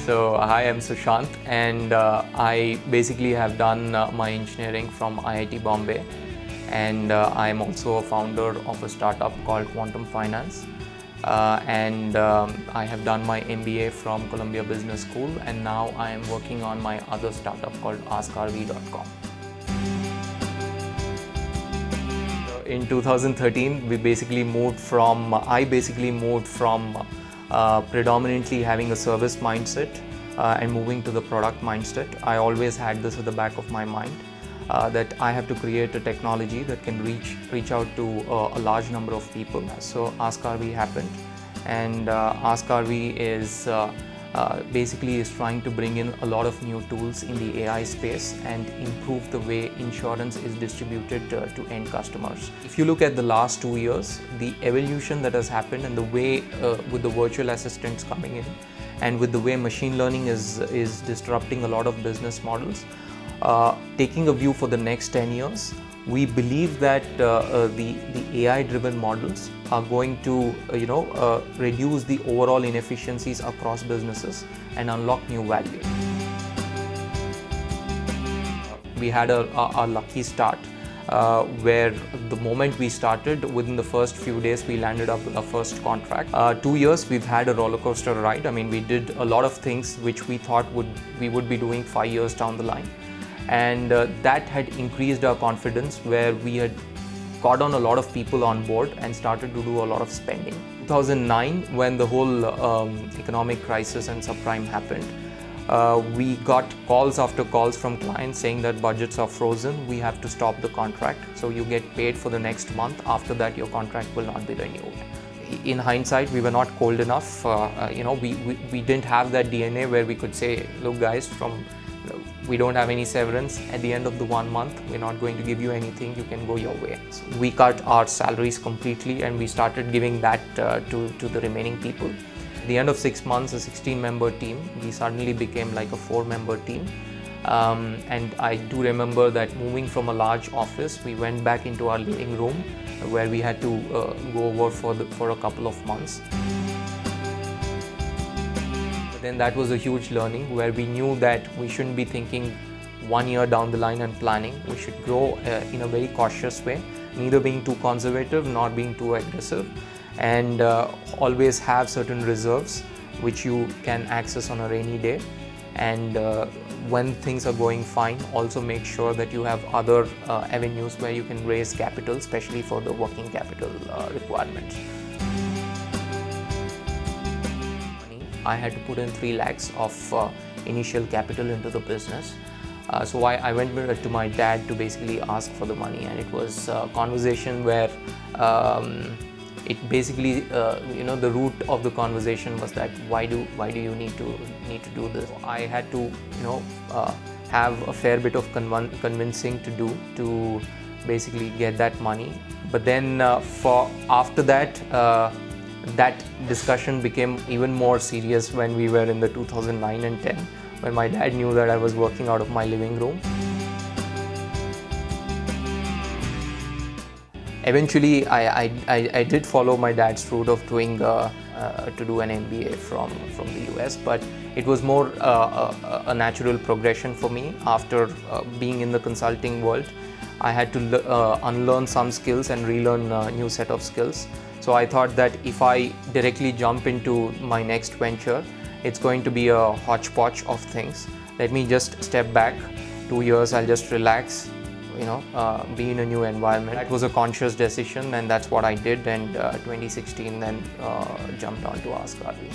So hi, I'm Sushant, and I basically have done my engineering from IIT Bombay, and I'm also a founder of a startup called Quantum Phinance, and I have done my MBA from Columbia Business School, and now I am working on my other startup called AskRV.com. In 2013, I basically moved from predominantly having a service mindset and moving to the product mindset. I always had this at the back of my mind that I have to create a technology that can reach out to a large number of people. So AskRV happened, and AskRV is basically trying to bring in a lot of new tools in the AI space and improve the way insurance is distributed to end customers. If you look at the last 2 years, the evolution that has happened and the way with the virtual assistants coming in and with the way machine learning is disrupting a lot of business models, taking a view for the next 10 years, we believe that the AI-driven models are going to reduce the overall inefficiencies across businesses and unlock new value. We had a lucky start where the moment we started, within the first few days we landed up with our first contract. 2 years we've had a roller coaster ride. I mean, we did a lot of things which we thought we would be doing 5 years down the line. And that had increased our confidence, where we had got on a lot of people on board and started to do a lot of spending. 2009, when the whole economic crisis and subprime happened, we got calls after calls from clients saying that budgets are frozen, we have to stop the contract, so you get paid for the next month. After that, your contract will not be renewed. In hindsight, we were not cold enough. We didn't have that DNA where we could say, look guys, we don't have any severance. At the end of the 1 month, we're not going to give you anything. You can go your way. So we cut our salaries completely, and we started giving that to the remaining people. At the end of 6 months, a 16-member team, we suddenly became like a 4-member team. And I do remember that moving from a large office, we went back into our living room where we had to go over for a couple of months. Then that was a huge learning, where we knew that we shouldn't be thinking 1 year down the line and planning. We should grow in a very cautious way, neither being too conservative nor being too aggressive, and always have certain reserves which you can access on a rainy day. And when things are going fine, also make sure that you have other avenues where you can raise capital, especially for the working capital requirements. I had to put in 3 lakhs of initial capital into the business. So I went to my dad to basically ask for the money, and it was a conversation where it basically, the root of the conversation was that why do you need to do this? I had to, have a fair bit of convincing to do to basically get that money. But then after that, that discussion became even more serious when we were in the 2009 and 10, when my dad knew that I was working out of my living room. Eventually, I did follow my dad's route of doing to do an MBA from the US, but it was more a natural progression for me. After being in the consulting world, I had to unlearn some skills and relearn a new set of skills. So I thought that if I directly jump into my next venture, it's going to be a hodgepodge of things. Let me just step back 2 years, I'll just relax, be in a new environment. That was a conscious decision, and that's what I did, and 2016 then jumped on to AskRV.